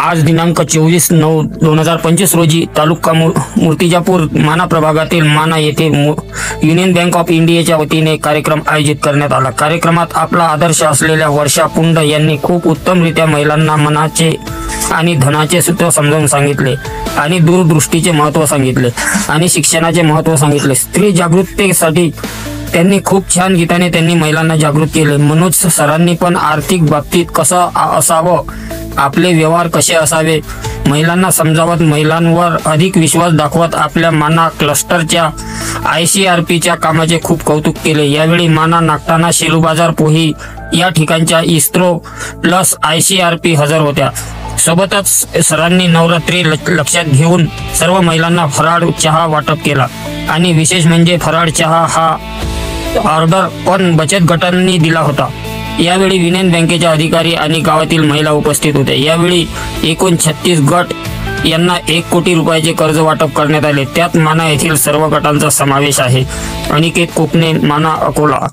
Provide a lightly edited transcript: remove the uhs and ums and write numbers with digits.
आज दिनांक 24/9/2025 रोजी तालुका मूर्तिजापूर माना प्रभागातील माना येथे युनियन बँक ऑफ इंडियाच्या वतीने कार्यक्रम आयोजित करण्यात आला। कार्यक्रमात आपला आदर्श असलेल्या वर्षा पुंड यांनी खूप उत्तमरित्या महिलांना मनाचे आणि धनाचे सूत्र समजावून सांगितले आणि दूरदृष्टीचे महत्त्व सांगितले आणि शिक्षणाचे महत्त्व सांगितले। स्त्री जागृततेसाठी त्यांनी खूप छान गीताने त्यांनी महिलांना जागृत केले। मनोज सरांनी पण आर्थिक बाबतीत कसं असावं, आपले व्यवहार कसे असावे महिलांना समजावत महिलांवर अधिक विश्वास दाखवत आपल्या माना क्लस्टरच्या ICRPच्या कामाचे खूप कौतुक केले। यावेळी माना नागटाणा शेलू बाजार पोही या ठिकाणच्या इस्रो प्लस ICRP हजर होत्या। सोबतच सरांनी नवरात्री लक्षात घेऊन सर्व महिलांना फराळ चहा वाटप केला आणि विशेष म्हणजे फराळ चहा हा ऑर्डर पण बचत गटांनी दिला होता। यावेळी युनियन बँकेचे अधिकारी आणि गावातील महिला उपस्थित होते। यावेळी एकूण 36 गट यांना 1 कोटी रुपयाचे कर्ज वाटप करण्यात आले। त्यात माना येथील सर्व गटांचा समावेश आहे। अनिकेत कोकणे, माना, अकोला।